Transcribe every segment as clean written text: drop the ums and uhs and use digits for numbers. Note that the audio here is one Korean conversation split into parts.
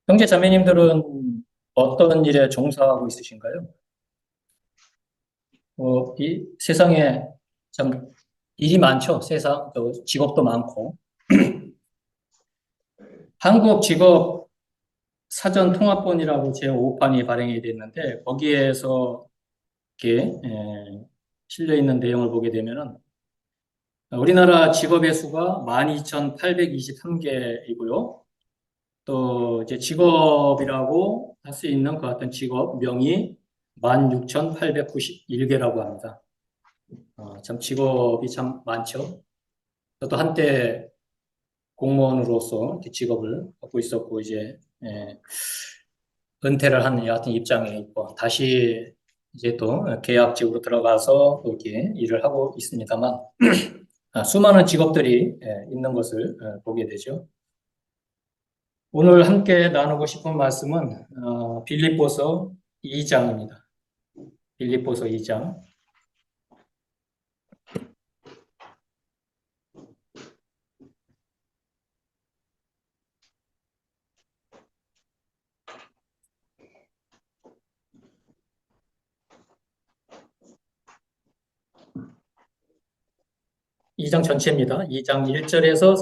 형제 자매님들은 어떤 일에 종사하고 있으신가요? 이 세상에 참 일이 많죠. 세상, 또 직업도 많고. 한국 직업 사전 통합본이라고 제5판이 발행이 됐는데, 거기에서 이렇게 실려 있는 내용을 보게 되면은, 우리나라 직업의 수가 12,823개이고요. 또 이제 직업이라고 할 수 있는 그 어떤 직업명이 16,891개라고 합니다. 참 직업이 참 많죠. 저도 한때 공무원으로서 이렇게 직업을 갖고 있었고 이제 은퇴를 한 여하튼 입장에 있고 다시 이제 또 계약직으로 들어가서 또 이렇게 일을 하고 있습니다만 수많은 직업들이 있는 것을 보게 되죠. 오늘 함께 나누고 싶은 말씀은 빌립보서 2장입니다. 빌립보서 2장. 2장 전체입니다. 2장 1절에서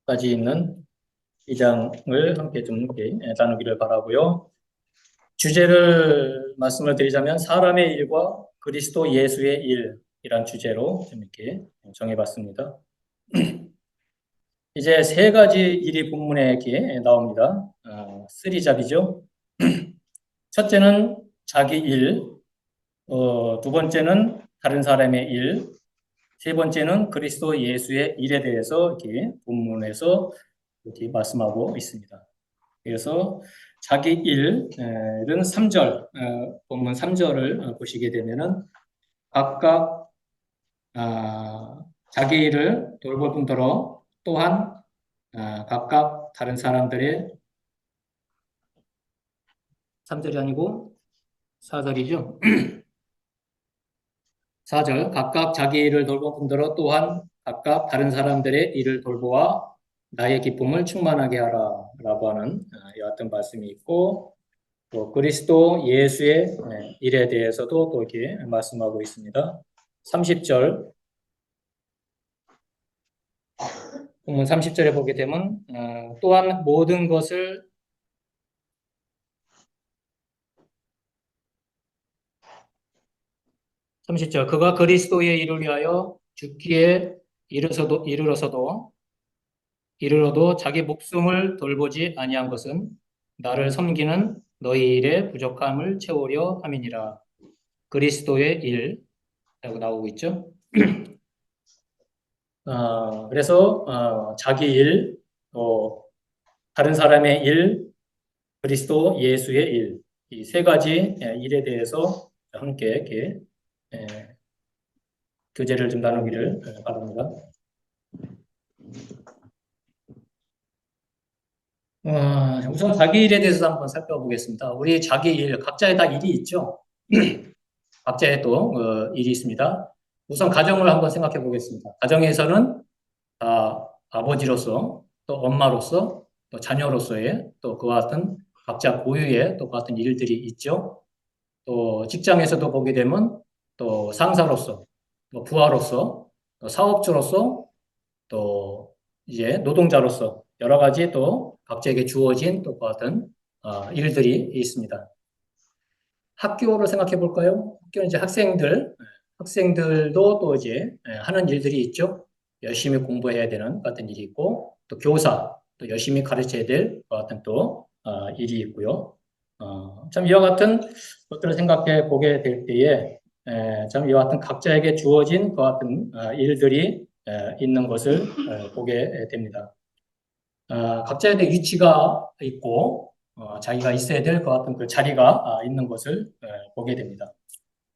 30절까지 있는 2장을 함께 좀 나누기를 바라고요. 주제를 말씀을 드리자면 사람의 일과 그리스도 예수의 일이란 주제로 좀 이렇게 정해봤습니다. 이제 세 가지 일이 본문에 이렇게 나옵니다. 쓰리잡이죠. 첫째는 자기 일, 두 번째는 다른 사람의 일, 세 번째는 그리스도 예수의 일에 대해서 이렇게 본문에서 이렇게 말씀하고 있습니다. 그래서 자기 일은 3절, 본문 3절을 보시게 되면은 각각 자기 일을 돌볼 뿐더러 또한 각각 다른 사람들의 3절이 아니고 4절이죠. 4절 각각 자기 일을 돌볼 뿐더러 또한 각각 다른 사람들의 일을 돌보아 나의 기쁨을 충만하게 하라 라고 하는 여하튼 말씀이 있고 또 그리스도 예수의 일에 대해서도 또 이렇게 말씀하고 있습니다. 30절 본문 30절에 보게 되면 또한 모든 것을 30절 그가 그리스도의 일을 위하여 죽기에 이르러도 자기 목숨을 돌보지 아니한 것은 나를 섬기는 너희 일의 부족함을 채우려 함이니라. 그리스도의 일이라고 나오고 있죠. 그래서 자기 일, 또 다른 사람의 일, 그리스도 예수의 일, 이 세 가지 일에 대해서 함께 이렇게 교제를 좀 나누기를 바랍니다. 우선 자기 일에 대해서 한번 살펴보겠습니다. 우리 자기 일, 각자의 다 일이 있죠. 각자의 또 일이 있습니다. 우선 가정을 한번 생각해 보겠습니다. 가정에서는 아버지로서 또 엄마로서 또 자녀로서의 또 그와 같은 각자 고유의 또 같은 일들이 있죠. 또 직장에서도 보게 되면 또 상사로서 또 부하로서 또 사업주로서 또 이제 노동자로서 여러 가지 또 각자에게 주어진 또 같은 일들이 있습니다. 학교를 생각해 볼까요? 학교는 이제 학생들도 또 이제 하는 일들이 있죠. 열심히 공부해야 되는 같은 일이 있고, 또 교사, 또 열심히 가르쳐야 될 같은 또 일이 있고요. 참 이와 같은 것들을 생각해 보게 될 때에 참 이와 같은 각자에게 주어진 그 같은 일들이 있는 것을 보게 됩니다. 각자에 대한 위치가 있고 자기가 있어야 될 것 같은 그 자리가 있는 것을 보게 됩니다.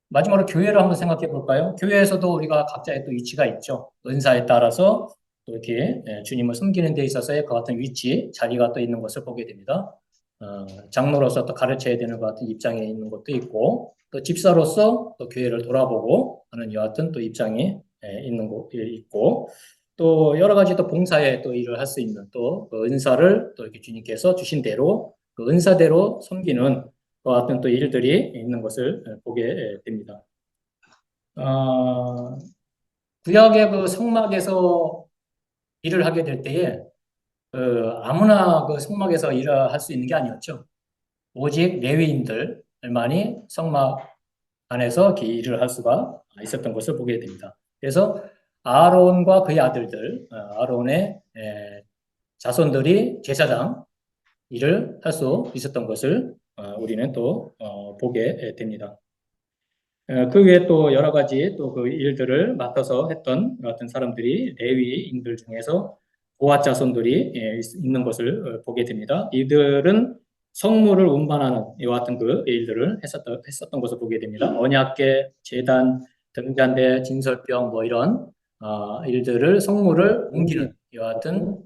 마지막으로 교회를 한번 생각해 볼까요? 교회에서도 우리가 각자의 또 위치가 있죠. 은사에 따라서 또 이렇게 주님을 섬기는 데 있어서의 그 같은 위치, 자리가 또 있는 것을 보게 됩니다. 장로로서 또 가르쳐야 되는 것 같은 입장에 있는 것도 있고 또 집사로서 또 교회를 돌아보고 하는 여하튼 또 입장이 있는 곳이 있고 또 여러 가지 또 봉사에 또 일을 할 수 있는 또그 은사를 또 이렇게 주님께서 주신 대로 그 은사대로 섬기는 그와 같은 또 일들이 있는 것을 보게 됩니다. 어, 구약의 그 성막에서 일을 하게 될 때에 아무나 그 성막에서 일을 할 수 있는 게 아니었죠. 오직 레위인들만이 성막 안에서 이렇게 일을 할 수가 있었던 것을 보게 됩니다. 그래서 아론과 그의 아들들, 아론의 자손들이 제사장 일을 할 수 있었던 것을 우리는 또 보게 됩니다. 그 외에 또 여러 가지 또 그 일들을 맡아서 했던 어떤 사람들이 레위인들 중에서 고앗 자손들이 있는 것을 보게 됩니다. 이들은 성물을 운반하는 이와 같은 그 일들을 했었던 것을 보게 됩니다. 언약궤, 제단, 등잔대, 진설병 뭐 이런 일들을 성물을 옮기는 이와 같은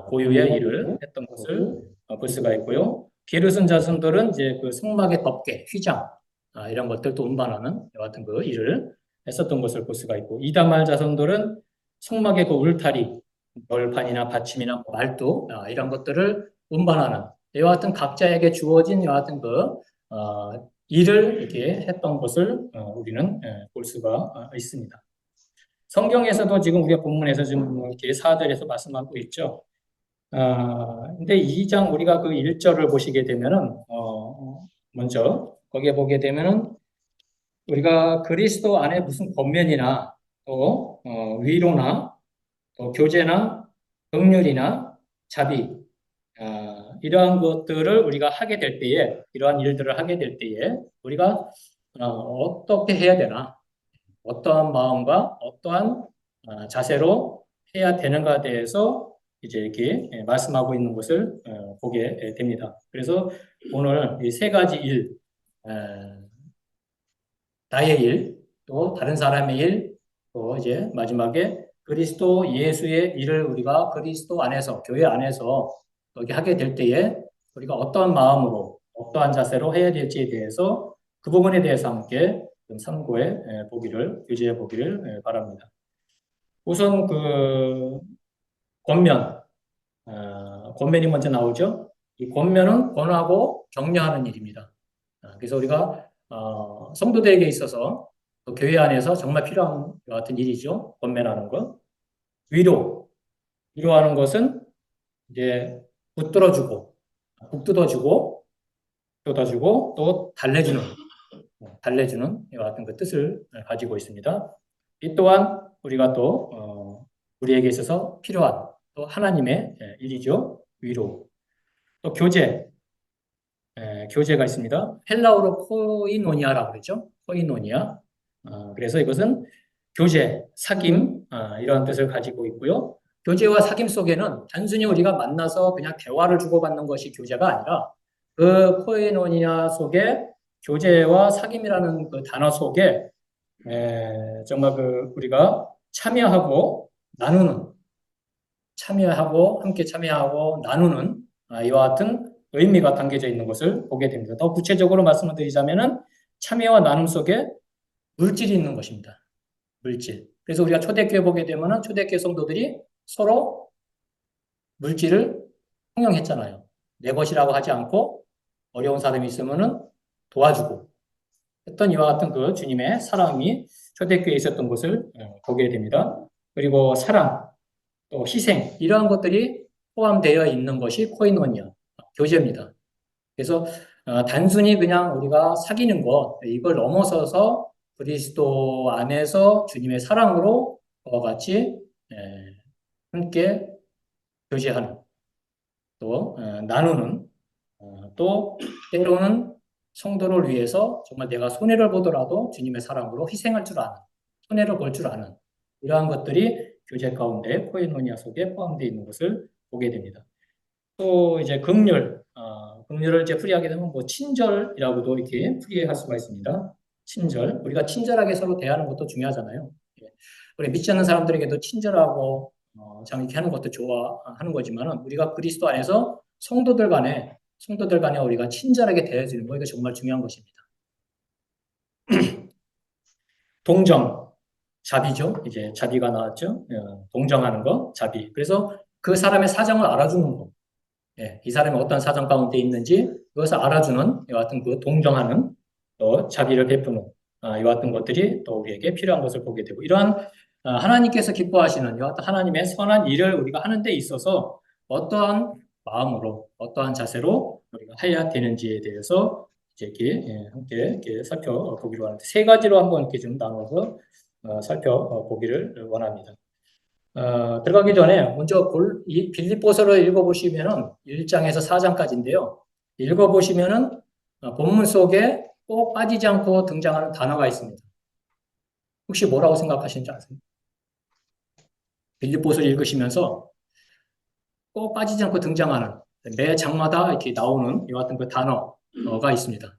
고유의 일을 했던 것을 볼 수가 있고요. 게르손 자손들은 이제 그 성막의 덮개, 휘장 이런 것들도 운반하는 같은 그 일을 했었던 것을 볼 수가 있고 이다말 자손들은 성막의 그 울타리, 벌판이나 받침이나 뭐 말뚝 이런 것들을 운반하는 이와 같은 각자에게 주어진 이와 같은 그 일을 이렇게 했던 것을 우리는 볼 수가 있습니다. 성경에서도 지금 우리가 본문에서 지금 이렇게 사절에서 말씀하고 있죠. 근데 2장 우리가 그 1절을 보시게 되면은 먼저 거기에 보게 되면은 우리가 그리스도 안에 무슨 권면이나 또 위로나 또 교제나 긍휼이나 자비 이러한 것들을 우리가 하게 될 때에 이러한 일들을 하게 될 때에 우리가 어떻게 해야 되나 어떠한 마음과 어떠한 자세로 해야 되는가에 대해서 이제 이렇게 말씀하고 있는 것을 보게 됩니다. 그래서 오늘 이 세 가지 일 나의 일, 또 다른 사람의 일, 또 이제 마지막에 그리스도 예수의 일을 우리가 그리스도 안에서, 교회 안에서 여기 하게 될 때에 우리가 어떠한 마음으로, 어떠한 자세로 해야 될지에 대해서 그 부분에 대해서 함께 좀 참고해 보기를, 유지해 보기를 바랍니다. 우선 그 권면, 권면이 먼저 나오죠. 이 권면은 권하고 격려하는 일입니다. 그래서 우리가 성도들에게 있어서 또 교회 안에서 정말 필요한 것 같은 일이죠. 권면하는 것. 위로하는 것은 이제 붙들어주고, 북뜯어주고, 돋아주고, 또 달래주는 이와 같은 그 뜻을 가지고 있습니다. 이 또한 우리가 또 우리에게 있어서 필요한 또 하나님의 일이죠. 위로. 또 교제가 있습니다. 헬라어로 코이노니아라고 그러죠. 코이노니아. 그래서 이것은 교제, 사귐 이런 뜻을 가지고 있고요. 교제와 사귐 속에는 단순히 우리가 만나서 그냥 대화를 주고받는 것이 교제가 아니라 그 코이노니아 속에 교제와 사귐이라는 그 단어 속에 정말 그 우리가 함께 참여하고 나누는 이와 같은 의미가 담겨져 있는 것을 보게 됩니다. 더 구체적으로 말씀을 드리자면은 참여와 나눔 속에 물질이 있는 것입니다. 물질. 그래서 우리가 초대교회 보게 되면은 초대교회 성도들이 서로 물질을 통용했잖아요. 내 것이라고 하지 않고 어려운 사람이 있으면은 도와주고 했던 이와 같은 그 주님의 사랑이 초대교회에 있었던 것을 보게 됩니다. 그리고 사랑, 또 희생 이러한 것들이 포함되어 있는 것이 코이노니아 교제입니다. 그래서 단순히 그냥 우리가 사귀는 것 이걸 넘어서서 그리스도 안에서 주님의 사랑으로 그와 같이 함께 교제하는 또 나누는 또 때로는 성도를 위해서 정말 내가 손해를 보더라도 주님의 사랑으로 희생할 줄 아는 손해를 볼 줄 아는 이러한 것들이 교제 가운데 코이노니아 속에 포함되어 있는 것을 보게 됩니다. 또 이제 긍휼을 이제 풀이하게 되면 뭐 친절이라고도 이렇게 풀이할 수가 있습니다. 친절. 우리가 친절하게 서로 대하는 것도 중요하잖아요. 예. 우리 믿지 않는 사람들에게도 친절하고 참 이렇게 하는 것도 좋아하는 거지만은 우리가 그리스도 안에서 성도들 간에 우리가 친절하게 대해주는 거 이거 정말 중요한 것입니다. 동정. 자비죠. 이제 자비가 나왔죠. 동정하는 거, 자비. 그래서 그 사람의 사정을 알아주는 거. 예, 이 사람이 어떤 사정 가운데 있는지 그것을 알아주는 이와 같은 그 동정하는 또 자비를 베푸는 이와 같은 것들이 또 우리에게 필요한 것을 보게 되고 이러한 하나님께서 기뻐하시는 이와 같은 하나님의 선한 일을 우리가 하는 데 있어서 어떠한 마음으로 어떠한 자세로 우리가 해야 되는지에 대해서 이제 이렇게 함께 이렇게 살펴보기로 하는데 세 가지로 한번 이렇게 좀 나눠서 살펴보기를 원합니다. 들어가기 전에 먼저 이 빌립보서를 읽어보시면은 1장에서 4장까지인데요. 읽어보시면은 본문 속에 꼭 빠지지 않고 등장하는 단어가 있습니다. 혹시 뭐라고 생각하시는지 아세요? 빌립보서를 읽으시면서 꼭 빠지지 않고 등장하는 매 장마다 이렇게 나오는 이와 같은 그 단어가 있습니다.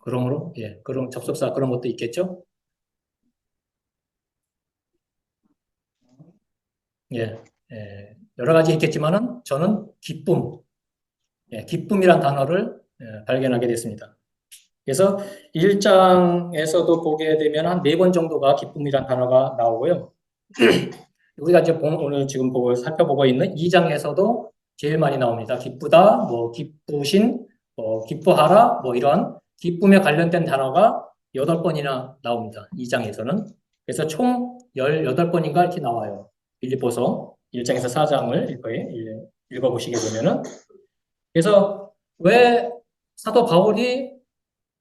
그러므로 그런 접속사 그런 것도 있겠죠? 예, 여러 가지 있겠지만은 저는 기쁨이란 단어를 발견하게 됐습니다. 그래서 1장에서도 보게 되면 한 4번 정도가 기쁨이란 단어가 나오고요. 우리가 이제 오늘 지금 살펴보고 있는 2장에서도 제일 많이 나옵니다. 기쁘다, 뭐 기쁘신, 기뻐하라, 뭐 이런 기쁨에 관련된 단어가 8번이나 나옵니다. 2장에서는. 그래서 총 18번인가 이렇게 나와요. 빌립보서 1장에서 4장을 읽어보시게 되면은. 그래서 왜 사도 바울이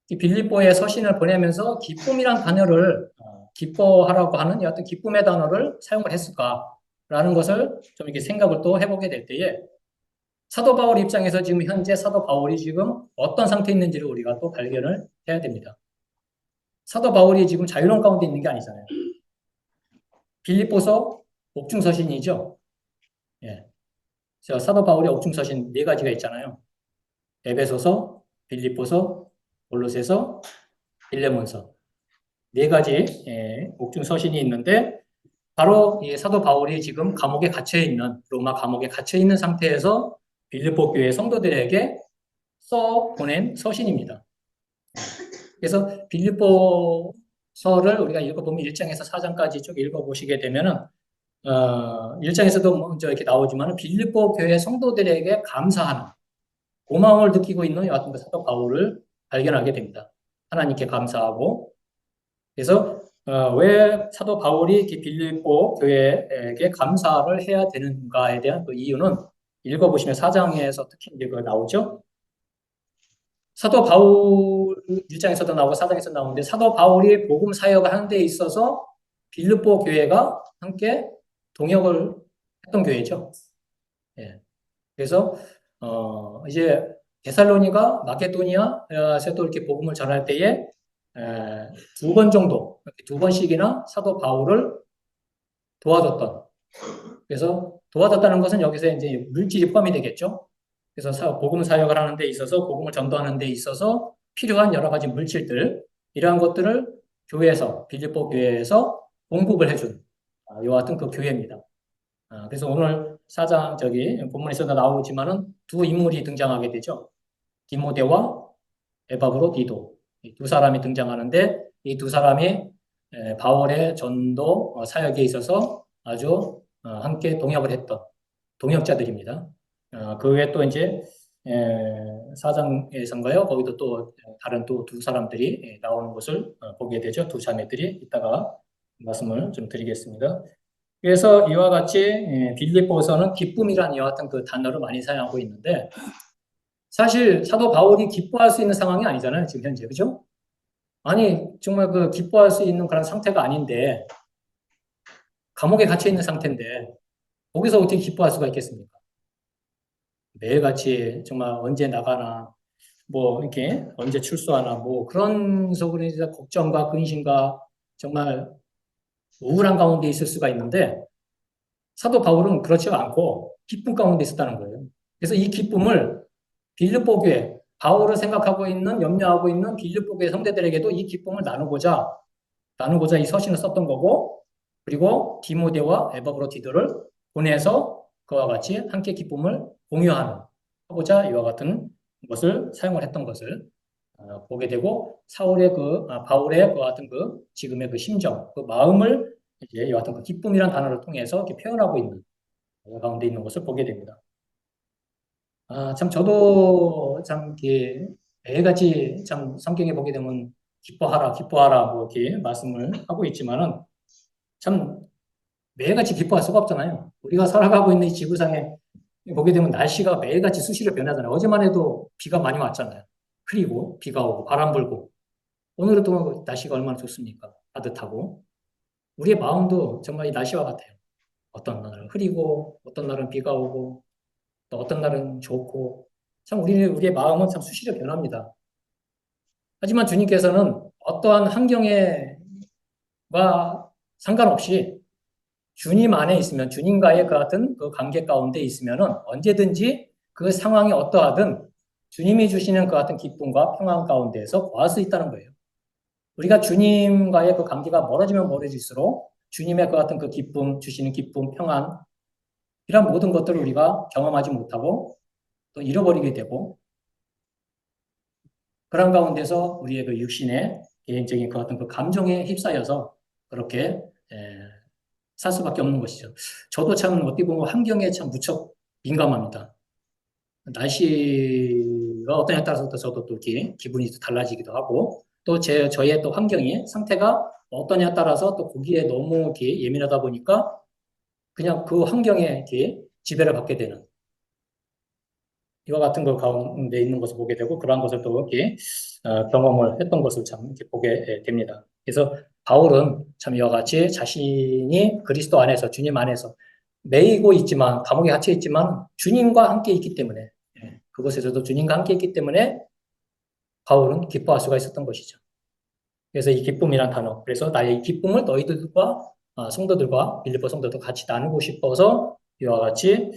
이 빌립보에 서신을 보내면서 기쁨이란 단어를 기뻐하라고 하는 어떤 기쁨의 단어를 사용을 했을까라는 것을 좀 이렇게 생각을 또 해보게 될 때에 사도 바울 입장에서 지금 현재 사도 바울이 지금 어떤 상태에 있는지를 우리가 또 발견을 해야 됩니다. 사도 바울이 지금 자유로운 가운데 있는 게 아니잖아요. 빌립보서 옥중서신이죠. 예. 사도 바울의 옥중서신 4가지가 있잖아요. 에베소서, 빌립보서, 골로새서, 빌레몬서. 4가지 옥중 서신이 있는데 바로 이 사도 바울이 지금 감옥에 갇혀 있는 로마 감옥에 갇혀 있는 상태에서 빌립보 교회 성도들에게 써 보낸 서신입니다. 그래서 빌립보서를 우리가 읽어보면 1장에서 4장까지 쭉 읽어보시게 되면은 1장에서도 먼저 이렇게 나오지만 빌립보 교회 성도들에게 감사하는 고마움을 느끼고 있는 여하튼 그 사도 바울을 발견하게 됩니다. 하나님께 감사하고 그래서 왜 사도 바울이 빌립보 교회에게 감사를 해야 되는가에 대한 그 이유는 읽어보시면 4장에서 특히 이제 그 나오죠. 사도 바울 1장에서도 나오고 4장에서 나오는데 사도 바울이 복음 사역을 하는 데 있어서 빌립보 교회가 함께 동역을 했던 교회죠. 예. 그래서 이제 데살로니가 마케도니아에서도 이렇게 복음을 전할 때에 2번 정도, 2번씩이나 사도 바울을 도와줬던. 그래서 도와줬다는 것은 여기서 이제 물질이 포함이 되겠죠. 그래서 복음 사역을 하는 데 있어서, 복음을 전도하는 데 있어서 필요한 여러 가지 물질들, 이러한 것들을 교회에서, 빌립보 교회에서 공급을 해준, 이와 같은 그 교회입니다. 그래서 오늘 4장, 본문에서도 나오지만은 두 인물이 등장하게 되죠. 디모데와 에바브로디도. 이 두 사람이 등장하는데 이 두 사람이 바울의 전도 사역에 있어서 아주 함께 동역을 했던 동역자들입니다. 그 외에 또 이제 4장에서인가요? 거기도 또 다른 또 두 사람들이 나오는 것을 보게 되죠. 두 자매들이 이따가 말씀을 좀 드리겠습니다. 그래서 이와 같이 빌립보서는 기쁨이라는 이와 같은 그 단어를 많이 사용하고 있는데 사실 사도 바울이 기뻐할 수 있는 상황이 아니잖아요. 지금 현재. 그죠? 아니, 정말 그 기뻐할 수 있는 그런 상태가 아닌데 감옥에 갇혀 있는 상태인데 거기서 어떻게 기뻐할 수가 있겠습니까? 매일같이 정말 언제 나가나 뭐 이렇게 언제 출소하나 뭐 그런 속으로 이제 걱정과 근심과 정말 우울한 가운데 있을 수가 있는데 사도 바울은 그렇지 않고 기쁨 가운데 있었다는 거예요. 그래서 이 기쁨을 빌립보 교회, 바울을 생각하고 있는, 염려하고 있는 빌립보 교회 성대들에게도 이 기쁨을 나누고자 이 서신을 썼던 거고, 그리고 디모데와 에바브로디도를 보내서 그와 같이 함께 기쁨을 공유하는, 하고자 이와 같은 것을 사용을 했던 것을 보게 되고 사울의 바울의 그 같은 그 지금의 그 심정, 그 마음을 이제 여하튼 그 기쁨이란 단어를 통해서 이렇게 표현하고 있는 가운데 있는 것을 보게 됩니다. 참 저도 참 이렇게 매일같이 참 성경에 보게 되면 기뻐하라, 기뻐하라 뭐 이렇게 말씀을 하고 있지만은 참 매일같이 기뻐할 수가 없잖아요. 우리가 살아가고 있는 이 지구상에 보게 되면 날씨가 매일같이 수시로 변하잖아요. 어제만 해도 비가 많이 왔잖아요. 흐리고 비가 오고 바람 불고 오늘은 또 날씨가 얼마나 좋습니까? 따뜻하고 우리의 마음도 정말 이 날씨와 같아요. 어떤 날은 흐리고 어떤 날은 비가 오고 또 어떤 날은 좋고 참 우리의 마음은 참 수시로 변합니다. 하지만 주님께서는 어떠한 환경에와 상관없이 주님 안에 있으면 주님과의 그 같은 그 관계 가운데 있으면은 언제든지 그 상황이 어떠하든 주님이 주시는 그 같은 기쁨과 평안 가운데에서 거할 수 있다는 거예요. 우리가 주님과의 그 관계가 멀어지면 멀어질수록 주님의 그 같은 그 기쁨, 주시는 기쁨, 평안, 이런 모든 것들을 우리가 경험하지 못하고 또 잃어버리게 되고 그런 가운데서 우리의 그 육신의 개인적인 그 같은 그 감정에 휩싸여서 그렇게 살 수밖에 없는 것이죠. 저도 참 어떻게 보면 환경에 참 무척 민감합니다. 날씨가 어떠냐에 따라서 또 저도 또 이렇게 기분이 또 달라지기도 하고 또 저의 또 환경이 상태가 어떠냐에 따라서 또 거기에 너무 이렇게 예민하다 보니까 그냥 그 환경에 이렇게 지배를 받게 되는 이와 같은 것 가운데 있는 것을 보게 되고 그러한 것을 또 이렇게 경험을 했던 것을 참 이렇게 보게 됩니다. 그래서 바울은 참 이와 같이 자신이 그리스도 안에서 주님 안에서 매이고 있지만 감옥에 갇혀 있지만 주님과 함께 있기 때문에 그곳에서도 주님과 함께 있기 때문에 바울은 기뻐할 수가 있었던 것이죠. 그래서 이 기쁨이란 단어, 그래서 나의 이 기쁨을 너희들과 성도들과 빌립보 성도도 같이 나누고 싶어서 이와 같이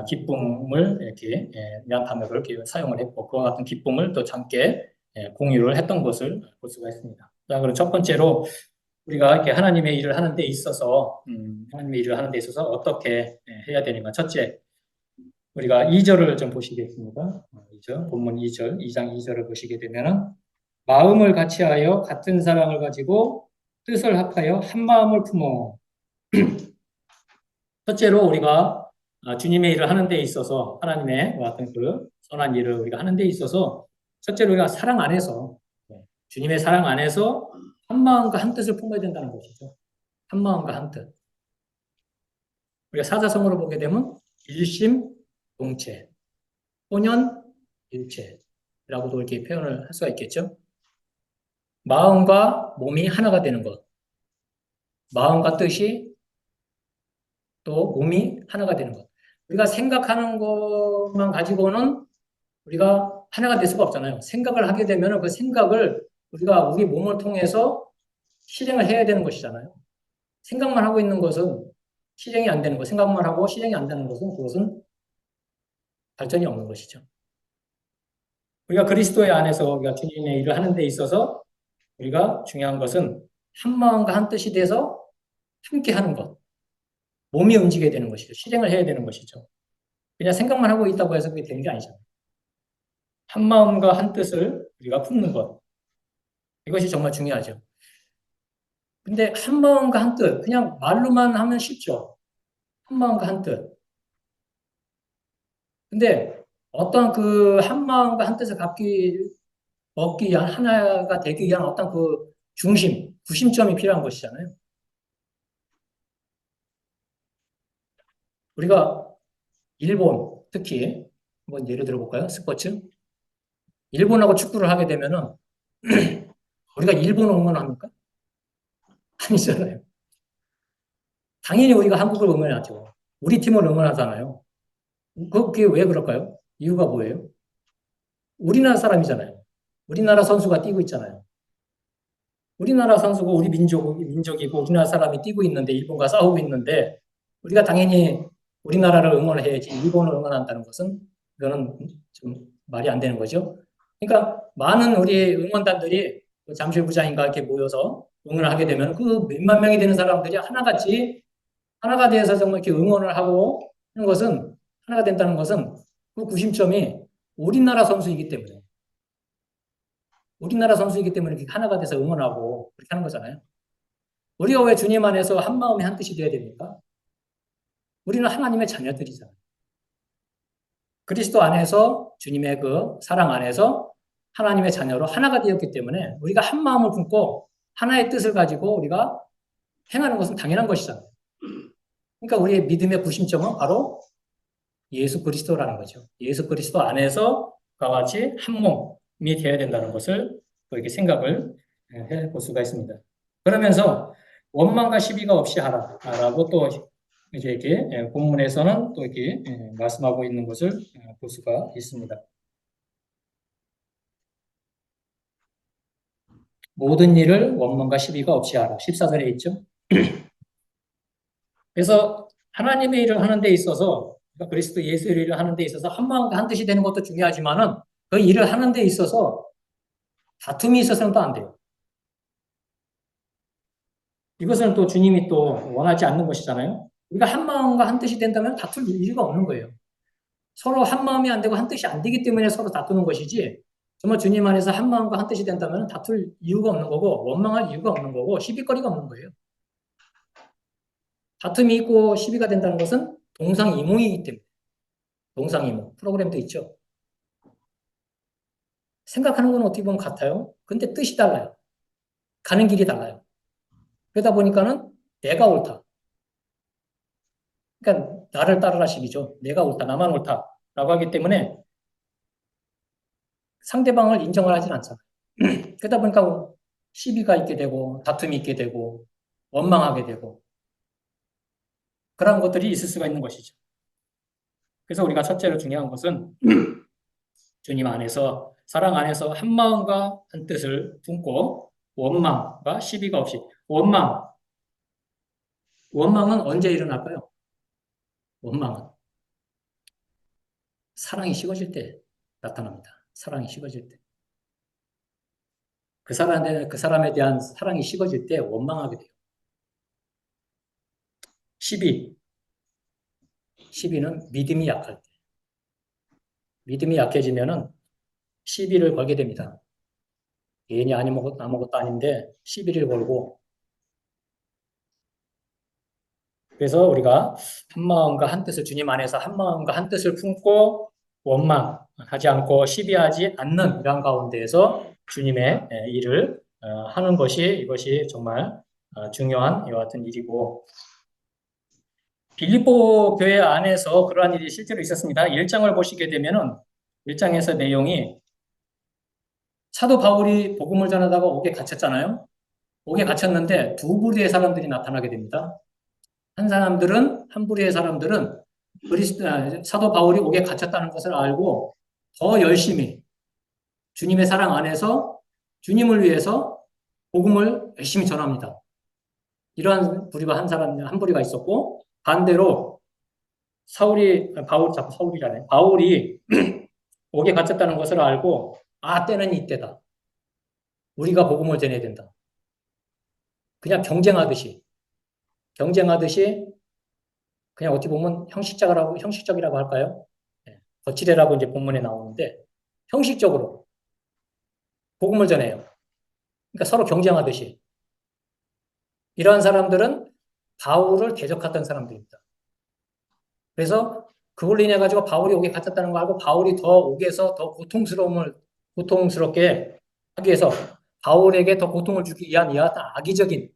기쁨을 이렇게 이란 단어를 이렇게 사용을 했고 그와 같은 기쁨을 또 함께 공유를 했던 것을 볼 수가 있습니다. 자, 그럼 첫 번째로 우리가 이렇게 하나님의 일을 하는 데 있어서 하나님의 일을 하는 데 있어서 어떻게 해야 되는가? 첫째, 우리가 2절을 좀 보시겠습니다. 2절, 본문 2절, 2장 2절을 보시게 되면은 마음을 같이하여 같은 사랑을 가지고 뜻을 합하여 한 마음을 품어. 첫째로 우리가 주님의 일을 하는 데 있어서 하나님의 같은 그 선한 일을 우리가 하는 데 있어서 첫째로 우리가 사랑 안에서 주님의 사랑 안에서 한 마음과 한 뜻을 품어야 된다는 것이죠. 한 마음과 한 뜻. 우리가 사자성어로 보게 되면 일심동체, 혼연일체라고도 이렇게 표현을 할 수가 있겠죠. 마음과 몸이 하나가 되는 것. 마음과 뜻이 또 몸이 하나가 되는 것. 우리가 생각하는 것만 가지고는 우리가 하나가 될 수가 없잖아요. 생각을 하게 되면 그 생각을 우리가 우리 몸을 통해서 실행을 해야 되는 것이잖아요. 생각만 하고 있는 것은 실행이 안 되는 것, 생각만 하고 실행이 안 되는 것은 그것은 발전이 없는 것이죠. 우리가 그리스도의 안에서 우리가 주님의 일을 하는 데 있어서 우리가 중요한 것은 한 마음과 한 뜻이 돼서 함께 하는 것. 몸이 움직여야 되는 것이죠. 실행을 해야 되는 것이죠. 그냥 생각만 하고 있다고 해서 그게 되는 게 아니잖아요. 한 마음과 한 뜻을 우리가 품는 것. 이것이 정말 중요하죠. 근데 한 마음과 한 뜻, 그냥 말로만 하면 쉽죠. 한 마음과 한 뜻. 근데 어떤 그 한 마음과 한 뜻을 얻기 위한, 하나가 되기 위한 어떤 그 구심점이 필요한 것이잖아요. 우리가 일본, 특히, 한번 예를 들어볼까요? 스포츠. 일본하고 축구를 하게 되면은, 우리가 일본 응원합니까? 아니잖아요. 당연히 우리가 한국을 응원하죠. 우리 팀을 응원하잖아요. 그게 왜 그럴까요? 이유가 뭐예요? 우리나라 사람이잖아요. 우리나라 선수가 뛰고 있잖아요. 우리나라 선수고 우리 민족이고 우리나라 사람이 뛰고 있는데 일본과 싸우고 있는데 우리가 당연히 우리나라를 응원을 해야지 일본을 응원한다는 것은 그거는 좀 말이 안 되는 거죠. 그러니까 많은 우리 응원단들이 잠실부장인가 이렇게 모여서 응원을 하게 되면 그 몇만 명이 되는 사람들이 하나가 돼서 정말 이렇게 응원을 하고 하는 것은 하나가 된다는 것은 그 구심점이 우리나라 선수이기 때문에 우리나라 선수이기 때문에 이렇게 하나가 돼서 응원하고 그렇게 하는 거잖아요. 우리가 왜 주님 안에서 한 마음에 한 뜻이 되어야 됩니까? 우리는 하나님의 자녀들이잖아요. 그리스도 안에서 주님의 그 사랑 안에서 하나님의 자녀로 하나가 되었기 때문에 우리가 한 마음을 품고 하나의 뜻을 가지고 우리가 행하는 것은 당연한 것이잖아요. 그러니까 우리의 믿음의 구심점은 바로 예수 그리스도라는 거죠. 예수 그리스도 안에서 그와 같이 한 몸이 되어야 된다는 것을 또 이렇게 생각을 해볼 수가 있습니다. 그러면서 원망과 시비가 없이 하라라고 또 이제 이렇게 본문에서는 또 이렇게 말씀하고 있는 것을 볼 수가 있습니다. 모든 일을 원망과 시비가 없이 하라. 14절에 있죠. 그래서 하나님의 일을 하는 데 있어서 그러니까 그리스도 예수의 일을 하는 데 있어서 한 마음과 한 뜻이 되는 것도 중요하지만은 그 일을 하는 데 있어서 다툼이 있어서는 또 안 돼요. 이것은 또 주님이 또 원하지 않는 것이잖아요. 우리가 한 마음과 한 뜻이 된다면 다툴 이유가 없는 거예요. 서로 한 마음이 안 되고 한 뜻이 안 되기 때문에 서로 다투는 것이지 정말 주님 안에서 한 마음과 한 뜻이 된다면 다툴 이유가 없는 거고 원망할 이유가 없는 거고 시비거리가 없는 거예요. 다툼이 있고 시비가 된다는 것은 동상이몽이기 때문에 동상이몽 프로그램도 있죠. 생각하는 건 어떻게 보면 같아요. 근데 뜻이 달라요. 가는 길이 달라요. 그러다 보니까는 내가 옳다. 그러니까 나를 따르라 식이죠. 내가 옳다, 나만 옳다라고 하기 때문에 상대방을 인정을 하진 않잖아요. 그러다 보니까 시비가 있게 되고 다툼이 있게 되고 원망하게 되고 그런 것들이 있을 수가 있는 것이죠. 그래서 우리가 첫째로 중요한 것은 주님 안에서 사랑 안에서 한 마음과 한 뜻을 품고 원망과 시비가 없이 원망은 언제 일어날까요? 원망은 사랑이 식어질 때 나타납니다. 사랑이 식어질 때. 그 사람에 대한 사랑이 식어질 때 원망하게 돼요. 시비. 시비는 믿음이 약할 때. 믿음이 약해지면은 시비를 걸게 됩니다. 괜히 아무것도 아닌데 시비를 걸고 그래서 우리가 한 마음과 한 뜻을 주님 안에서 한 마음과 한 뜻을 품고 원망하지 않고 시비하지 않는 이런 가운데에서 주님의 일을 하는 것이 이것이 정말 중요한 이와 같은 일이고 빌립보 교회 안에서 그러한 일이 실제로 있었습니다. 1장을 보시게 되면은 1장에서 내용이 사도 바울이 복음을 전하다가 옥에 갇혔잖아요. 옥에 갇혔는데 두 부류의 사람들이 나타나게 됩니다. 한 부류의 사람들은 사도 바울이 옥에 갇혔다는 것을 알고 더 열심히 주님의 사랑 안에서 주님을 위해서 복음을 열심히 전합니다. 이러한 부류가 한 부류가 있었고 반대로 자꾸 사울이잖아요. 바울이 옥에 갇혔다는 것을 알고 때는 이때다. 우리가 복음을 전해야 된다. 그냥 경쟁하듯이 그냥 어떻게 보면 형식적이라고 할까요? 거칠애라고 이제 본문에 나오는데 형식적으로 복음을 전해요. 그러니까 서로 경쟁하듯이. 이러한 사람들은 바울을 대적했던 사람들입니다. 그래서 그걸로 인해 가지고 바울이 옥에 갇혔다는 거 알고 바울이 더 옥에서 더 고통스럽게 하기 위해서 바울에게 더 고통을 주기 위한 이와 같은 악의적인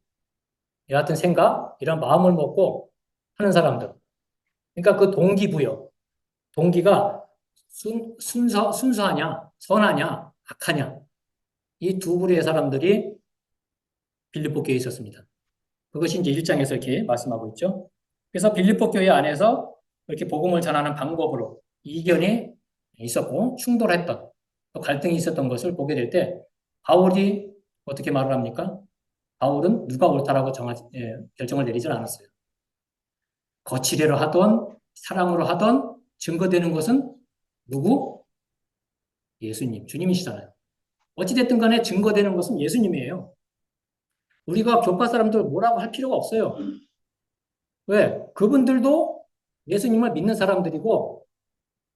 이와 같은 생각, 이런 마음을 먹고 하는 사람들. 그러니까 그 동기가 순수하냐, 선하냐, 악하냐. 이 두 부류의 사람들이 빌립보 교회에 있었습니다. 그것이 이제 1장에서 이렇게 말씀하고 있죠. 그래서 빌립보 교회 안에서 이렇게 복음을 전하는 방법으로 이견이 있었고 충돌했던 또 갈등이 있었던 것을 보게 될 때 바울이 어떻게 말을 합니까? 바울은 누가 옳다라고 결정을 내리질 않았어요. 거칠애로 하던 사랑으로 하던 증거되는 것은 누구? 예수님, 주님이시잖아요. 어찌됐든 간에 증거되는 것은 예수님이에요. 우리가 교파 사람들 뭐라고 할 필요가 없어요. 왜? 그분들도 예수님을 믿는 사람들이고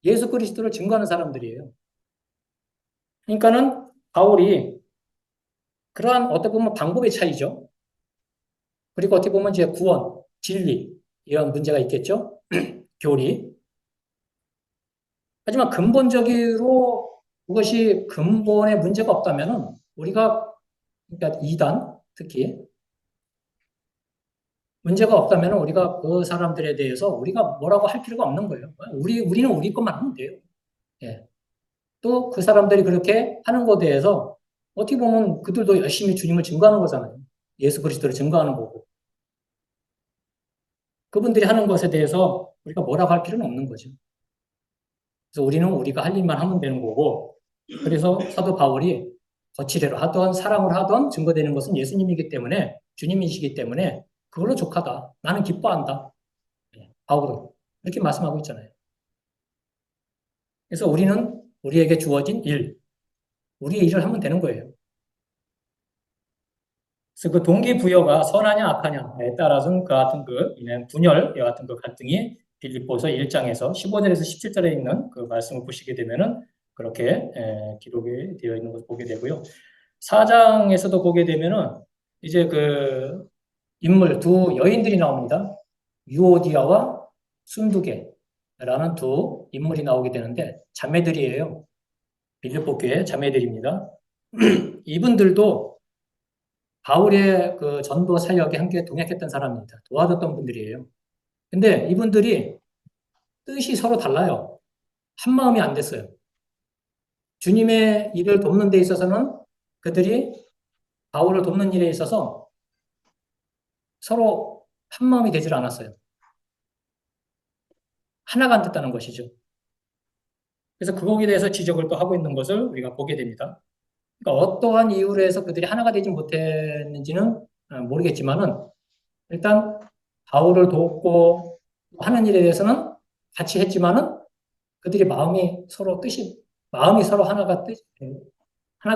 예수 그리스도를 증거하는 사람들이에요. 그러니까는 바울이 그러한 어떻게 보면 방법의 차이죠. 그리고 어떻게 보면 이제 구원, 진리 이런 문제가 있겠죠. 교리. 하지만 근본적으로 그것이 근본에 문제가 없다면은 우리가 그러니까 이단 특히 문제가 없다면 우리가 그 사람들에 대해서 우리가 뭐라고 할 필요가 없는 거예요. 우리는 우리 것만 하면 돼요. 예. 또 그 사람들이 그렇게 하는 것에 대해서 어떻게 보면 그들도 열심히 주님을 증거하는 거잖아요. 예수 그리스도를 증거하는 거고. 그분들이 하는 것에 대해서 우리가 뭐라고 할 필요는 없는 거죠. 그래서 우리는 우리가 할 일만 하면 되는 거고. 그래서 사도 바울이 거칠애로 하던 사랑을 하던 증거되는 것은 예수님이기 때문에 주님이시기 때문에 그걸로 족하다. 나는 기뻐한다. 바울은 이렇게 말씀하고 있잖아요. 그래서 우리는 우리에게 주어진 일, 우리의 일을 하면 되는 거예요. 그래서 그 동기부여가 선하냐 악하냐에 따라서는 그 같은 그 분열과 같은 그 갈등이 빌립보서 1장에서 15절에서 17절에 있는 그 말씀을 보시게 되면은 그렇게 기록이 되어 있는 것을 보게 되고요. 4장에서도 보게 되면은 이제 그 인물 두 여인들이 나옵니다. 유오디아와 순두계라는 두 인물이 나오게 되는데 자매들이에요. 빌립보 교회 자매들입니다. 이분들도 바울의 그 전도 사역에 함께 동역했던 사람입니다. 도와줬던 분들이에요. 근데 이분들이 뜻이 서로 달라요. 한 마음이 안 됐어요. 주님의 일을 돕는 데 있어서는 그들이 바울을 돕는 일에 있어서 서로 한 마음이 되질 않았어요. 하나가 안 됐다는 것이죠. 그래서 그거에 대해서 지적을 또 하고 있는 것을 우리가 보게 됩니다. 그러니까 어떠한 이유로 해서 그들이 하나가 되지 못했는지는 모르겠지만은 일단 바울을 돕고 하는 일에 대해서는 같이 했지만은 그들이 마음이 서로 하나가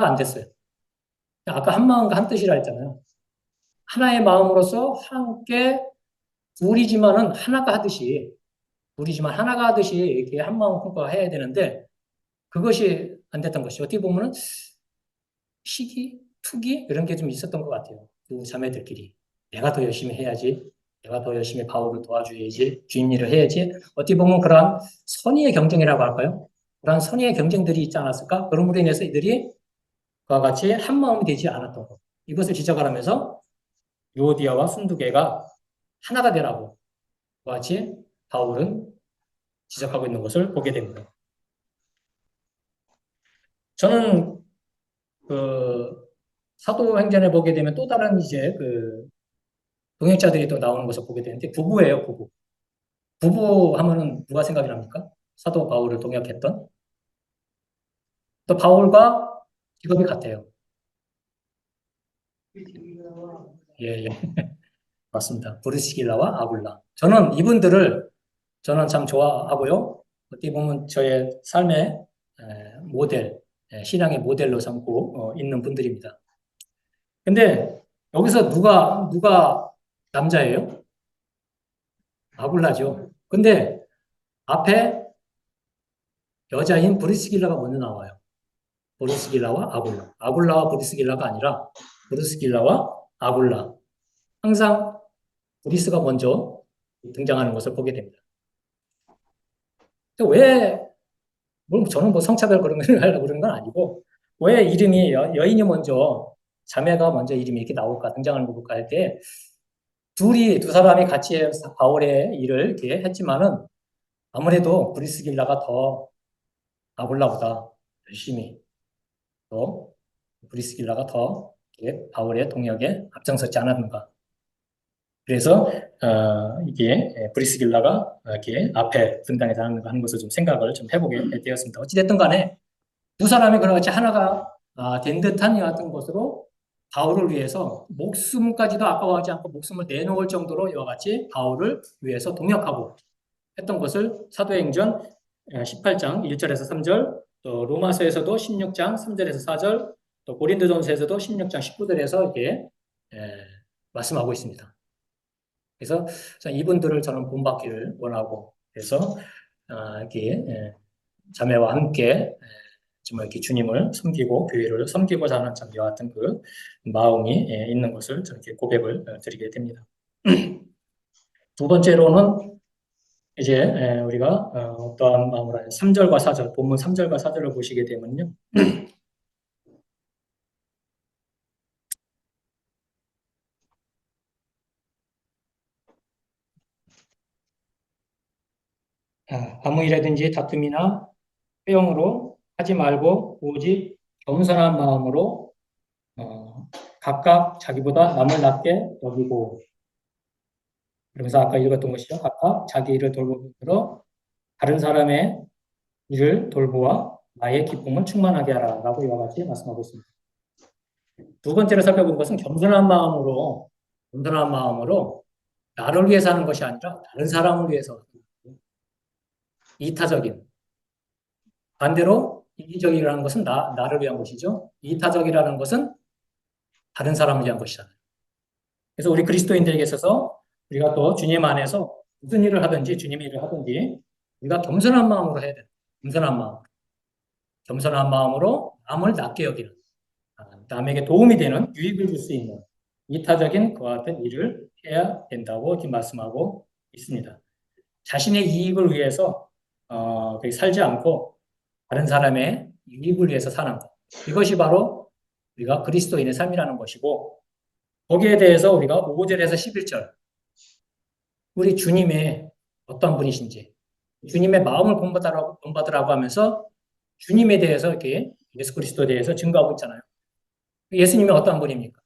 안 됐어요. 아까 한 마음과 한 뜻이라 했잖아요. 하나의 마음으로서 함께 둘이지만은 하나가 하듯이 둘이지만 하나가 하듯이 이렇게 한 마음 품고 해야 되는데 그것이 안 됐던 것이 어떻게 보면은 시기, 투기 이런 게 좀 있었던 것 같아요. 두 자매들끼리 내가 더 열심히 해야지, 내가 더 열심히 바울을 도와줘야지, 주인 일을 해야지. 어떻게 보면 그러한 선의의 경쟁이라고 할까요? 그러한 선의의 경쟁들이 있지 않았을까? 그런 으로 인해서 이들이 그와 같이 한 마음이 되지 않았던 것. 이것을 지적을 하면서 요디아와 순두개가 하나가 되라고 그와 같이 바울은 지적하고 있는 것을 보게 됩니다. 저는 그 사도행전에 보게 되면 또 다른 이제 그 동역자들이 또 나오는 것을 보게 되는데 부부예요, 부부. 부부 하면은 누가 생각이 납니까? 사도 바울을 동역했던 또 바울과 직업이 같아요. 예, 예. 맞습니다. 브리스길라와 아굴라. 저는 참 좋아하고요. 어떻게 보면 저의 삶의 모델, 신앙의 모델로 삼고 있는 분들입니다. 근데 여기서 누가 남자예요? 아굴라죠. 근데 앞에 여자인 브리스길라가 먼저 나와요. 브리스길라와 아굴라. 아굴라와 브리스길라가 아니라 브리스길라와 아굴라. 항상 브리스가 먼저 등장하는 것을 보게 됩니다. 왜, 저는 뭐 성차별 그런 걸 하려고 그러는 건 아니고, 왜 이름이 여인이 먼저, 자매가 먼저 이름이 이렇게 나올까, 등장하는 거 볼까 할 때, 두 사람이 같이 바울의 일을 이렇게 했지만은, 아무래도 브리스길라가 더 아굴라보다 열심히 또 브리스길라가 더 바울의 동역에 앞장섰지 않았는가. 그래서 이게 브리스길라가 이렇게 앞에 등단해서 하는 것을 좀 생각을 좀 해보게 되었습니다. 어찌됐든 간에 두 사람이 그렇게 하나가 된 듯한 이 같은 것으로 바울을 위해서 목숨까지도 아까워하지 않고 목숨을 내놓을 정도로 이와 같이 바울을 위해서 동역하고 했던 것을 사도행전 18장 1절에서 3절, 또 로마서에서도 16장 3절에서 4절, 또 고린도전서에서도 16장 19절에서 이렇게 말씀하고 있습니다. 그래서 이분들을 저는 본받기를 원하고 그래서 이렇게 자매와 함께 정말 이렇게 주님을 섬기고 교회를 섬기고자 하는 참 이와 같은 그 마음이 있는 것을 저렇게 고백을 드리게 됩니다. 두 번째로는 이제 우리가 어떠한 마음으로 하냐 3절과 4절, 본문 3절과 4절을 보시게 되면요. 아무 일이든지 다툼이나 회용으로 하지 말고 오직 겸손한 마음으로 각각 자기보다 남을 낮게 여기고 그러면서 아까 읽었던 것이죠. 각각 자기 일을 돌보므로 다른 사람의 일을 돌보아 나의 기쁨을 충만하게 하라라고 이와 같이 말씀하고 있습니다. 두 번째로 살펴본 것은 겸손한 마음으로 나를 위해서 하는 것이 아니라 다른 사람을 위해서 이타적인 반대로 이기적이라는 것은 나를 위한 것이죠. 이타적이라는 것은 다른 사람을 위한 것이잖아요. 그래서 우리 그리스도인들에게 있어서 우리가 또 주님 안에서 무슨 일을 하든지 주님의 일을 하든지 우리가 겸손한 마음으로 해야 돼요. 겸손한 마음으로 남을 낮게 여기는 남에게 도움이 되는 유익을 줄 수 있는 이타적인 그와 같은 일을 해야 된다고 지금 말씀하고 있습니다. 자신의 이익을 위해서 살지 않고 다른 사람의 이익을 위해서 사는 것. 이것이 바로 우리가 그리스도인의 삶이라는 것이고 거기에 대해서 우리가 5절에서 11절 우리 주님의 어떤 분이신지 주님의 마음을 본받으라고 하면서 주님에 대해서 이렇게 예수 그리스도에 대해서 증거하고 있잖아요. 예수님이 어떠한 분입니까?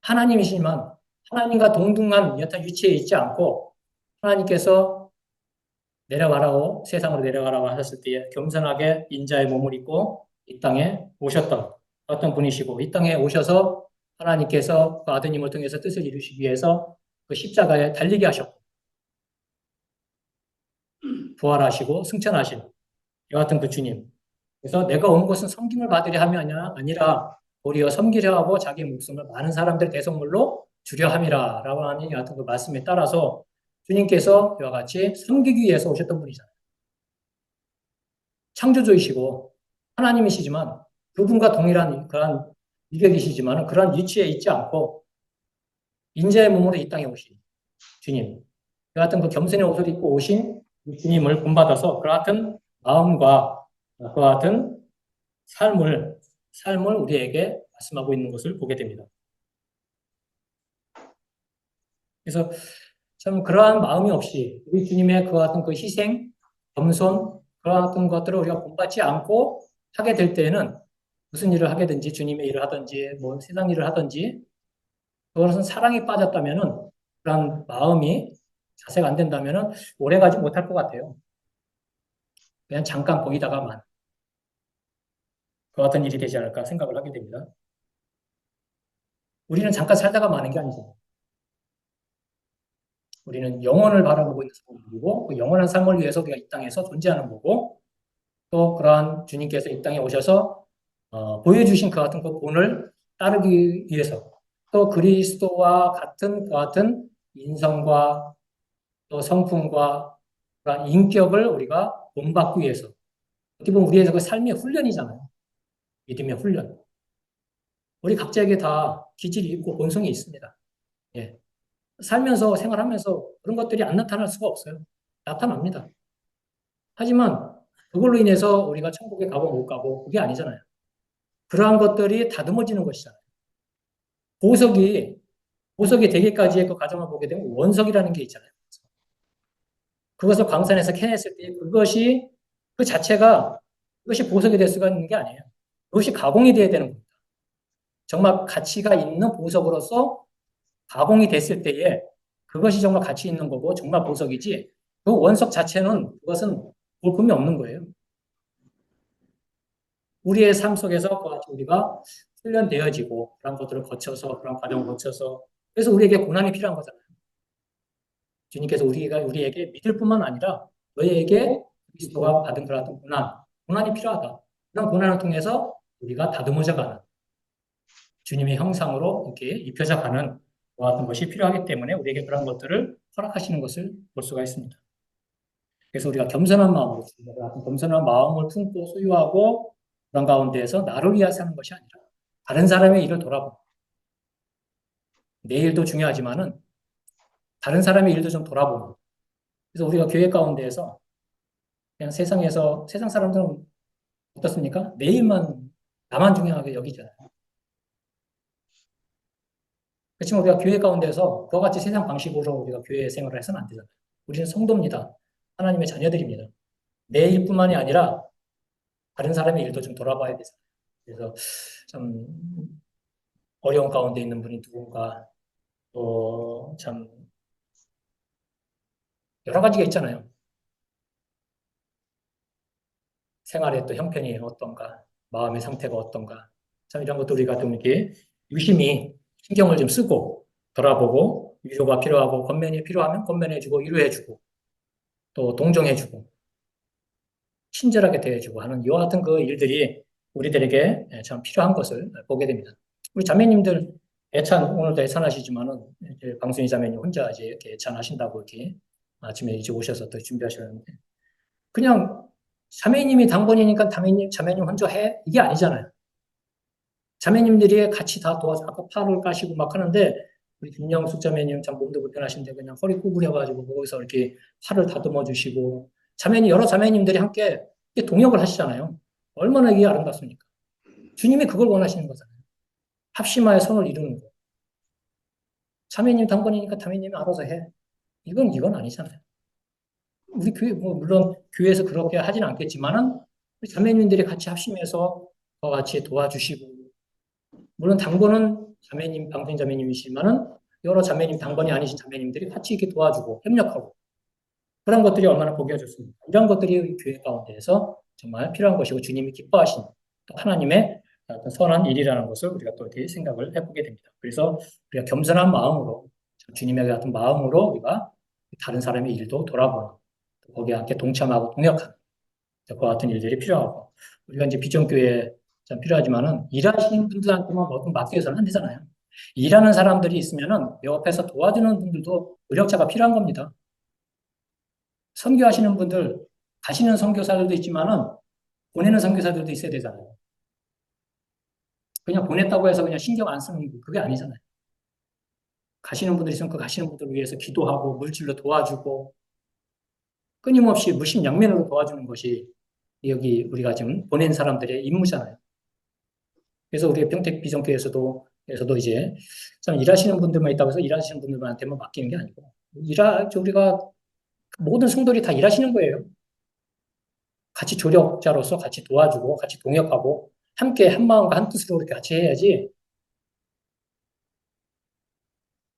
하나님이시지만 하나님과 동등한 여타 위치에 있지 않고 하나님께서 내려가라고 세상으로 내려가라고 하셨을 때 겸손하게 인자의 몸을 입고 이 땅에 오셨던 어떤 분이시고 이 땅에 오셔서 하나님께서 그 아드님을 통해서 뜻을 이루시기 위해서 그 십자가에 달리게 하셨고 부활하시고 승천하신 이와 같은 그 주님. 그래서 내가 온 것은 섬김을 받으려 함이 아니라 도리어 섬기려 하고 자기 목숨을 많은 사람들 대성물로 주려 함이라라고 하는 이 같은 그 말씀에 따라서 주님께서 이와 같이 섬기기 위해서 오셨던 분이잖아요. 창조주이시고 하나님이시지만 그분과 동일한 그러한 위격이시지만 그러한 위치에 있지 않고 인자의 몸으로 이 땅에 오신 주님. 그 같은 그 겸손의 옷을 입고 오신 주님을 본받아서 그 같은 마음과 그 같은 삶을 우리에게 말씀하고 있는 것을 보게 됩니다. 그래서 참 그러한 마음이 없이 우리 주님의 그 같은 그 희생, 겸손, 그와 같은 것들을 우리가 본받지 않고 하게 될 때에는 무슨 일을 하게든지 주님의 일을 하든지 뭐 세상 일을 하든지 그것은 사랑이 빠졌다면은 그런 마음이 자세가 안 된다면은 오래 가지 못할 것 같아요. 그냥 잠깐 보이다가만 그 같은 일이 되지 않을까 생각을 하게 됩니다. 우리는 잠깐 살다가 마는 게 아니죠. 우리는 영혼을 바라보고 있는 사람들이고 그 영원한 삶을 위해서 우리가 이 땅에서 존재하는 거고 또 그러한 주님께서 이 땅에 오셔서 보여주신 그 같은 그 본을 따르기 위해서 또 그리스도와 같은 그 같은 인성과 또 성품과 그런 인격을 우리가 본받기 위해서 어떻게 보면 우리의 그 삶의 훈련이잖아요. 믿음의 훈련. 우리 각자에게 다 기질이 있고 본성이 있습니다. 예. 살면서 생활하면서 그런 것들이 안 나타날 수가 없어요. 나타납니다. 하지만 그걸로 인해서 우리가 천국에 가고 못 가고 그게 아니잖아요. 그러한 것들이 다듬어지는 것이잖아요. 보석이 되기까지의 그 과정을 보게 되면 원석이라는 게 있잖아요. 그것을 광산에서 캐냈을 때 그 자체가 그것이 보석이 될 수가 있는 게 아니에요. 그것이 가공이 돼야 되는 겁니다. 정말 가치가 있는 보석으로서 가공이 됐을 때에 그것이 정말 가치 있는 거고 정말 보석이지 그 원석 자체는 그것은 볼품이 없는 거예요. 우리의 삶 속에서 우리가 훈련되어지고 그런 것들을 거쳐서 그런 과정을 거쳐서 그래서 우리에게 고난이 필요한 거잖아요. 주님께서 우리에게 믿을 뿐만 아니라 너희에게 그리스도가 받은 그런 고난이 필요하다. 그런 고난을 통해서 우리가 다듬어져가는 주님의 형상으로 이렇게 입혀져가는 그와 같은 것이 필요하기 때문에 우리에게 그런 것들을 허락하시는 것을 볼 수가 있습니다. 그래서 우리가 겸손한 마음으로, 겸손한 마음을 품고 소유하고 그런 가운데에서 나를 위해 사는 것이 아니라 다른 사람의 일을 돌아보고 내 일도 중요하지만은 다른 사람의 일도 좀 돌아보는. 그래서 우리가 교회 가운데에서 그냥 세상 사람들은 어떻습니까? 내 일만 나만 중요하게 여기잖아요. 그렇지만 우리가 교회 가운데서 그와 같이 세상 방식으로 우리가 교회 생활을 해서는 안 되잖아요. 우리는 성도입니다. 하나님의 자녀들입니다. 내 일뿐만이 아니라 다른 사람의 일도 좀 돌아봐야 되잖아요. 그래서 참 어려운 가운데 있는 분이 누군가 또 참 여러 가지가 있잖아요. 생활의 또 형편이 어떤가, 마음의 상태가 어떤가. 참 이런 것도 우리가 좀 이렇게 유심히 신경을 좀 쓰고 돌아보고 위로가 필요하고 권면이 필요하면 권면해주고 위로해주고 또 동정해주고 친절하게 대해주고 하는 이와 같은 그 일들이 우리들에게 참 필요한 것을 보게 됩니다. 우리 자매님들 오늘도 애찬하시지만은 이제 방순희 자매님 혼자 이제 이렇게 애찬하신다고 이렇게 아침에 이제 오셔서 또 준비하셨는데 그냥 자매님이 당번이니까 자매님 혼자 해? 이게 아니잖아요. 자매님들이 같이 다 도와서 아까 팔을 까시고 막 하는데 우리 김영숙 자매님 참 몸도 불편하신데 그냥 허리 구부려가지고 거기서 이렇게 팔을 다듬어 주시고 여러 자매님들이 함께 동역을 하시잖아요. 얼마나 이게 아름답습니까? 주님이 그걸 원하시는 거잖아요. 합심하여 손을 이루는 거. 자매님 당번이니까 자매님이 알아서 해. 이건 아니잖아요. 우리 교회, 뭐, 물론 교회에서 그렇게 하진 않겠지만은 우리 자매님들이 같이 합심해서 같이 도와주시고 물론 당번은 방생 자매님이시지만은 여러 자매님, 당번이 아니신 자매님들이 같이 이렇게 도와주고 협력하고 그런 것들이 얼마나 보기가 좋습니다. 이런 것들이 교회 가운데에서 정말 필요한 것이고 주님이 기뻐하신 하나님의 어떤 선한 일이라는 것을 우리가 또 이렇게 생각을 해보게 됩니다. 그래서 우리가 겸손한 마음으로 주님의 같은 마음으로 우리가 다른 사람의 일도 돌아보는 거기에 함께 동참하고 동역하는 그와 같은 일들이 필요하고 우리가 이제 비전교회에 참 필요하지만은 일하시는 분들한테만 뭐든 맡겨서는 안 되잖아요. 일하는 사람들이 있으면은 옆에서 도와주는 분들도 의력자가 필요한 겁니다. 선교하시는 분들, 가시는 선교사들도 있지만은 보내는 선교사들도 있어야 되잖아요. 그냥 보냈다고 해서 그냥 신경 안 쓰는 거, 그게 아니잖아요. 가시는 분들이 있으면 그 가시는 분들을 위해서 기도하고 물질로 도와주고 끊임없이 무심양면으로 도와주는 것이 여기 우리가 지금 보낸 사람들의 임무잖아요. 그래서 우리가 평택 비전교회에서도 이제 참 일하시는 분들만 있다고 해서 일하시는 분들한테만 맡기는 게 아니고 우리가 모든 성도들이 다 일하시는 거예요. 같이 조력자로서 같이 도와주고 같이 동역하고 함께 한 마음과 한 뜻으로 이렇게 같이 해야지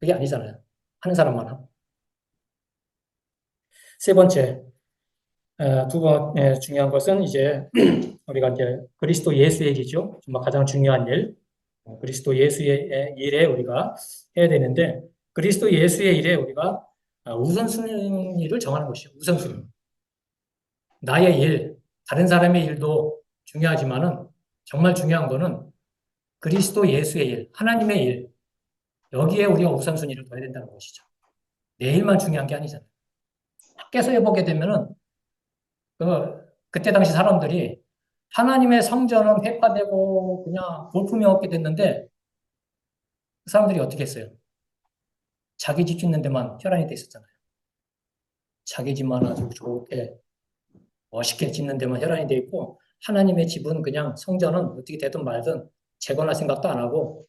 그게 아니잖아요. 하는 사람만 하고. 세 번째, 중요한 것은 이제 우리가 이제 그리스도 예수의 일이죠. 정말 가장 중요한 일. 그리스도 예수의 일에 우리가 해야 되는데 그리스도 예수의 일에 우리가 우선순위를 정하는 것이죠. 우선순위. 나의 일, 다른 사람의 일도 중요하지만은 정말 중요한 거는 그리스도 예수의 일, 하나님의 일. 여기에 우리가 우선순위를 둬야 된다는 것이죠. 내 일만 중요한 게 아니잖아요. 밖에서 해보게 되면은 그때 당시 사람들이 하나님의 성전은 회파되고 그냥 볼품이 없게 됐는데 그 사람들이 어떻게 했어요? 자기 집 짓는 데만 혈안이 돼 있었잖아요. 자기 집만 아주 좋게 멋있게 짓는 데만 혈안이 돼 있고 하나님의 집은 그냥 성전은 어떻게 되든 말든 재건할 생각도 안 하고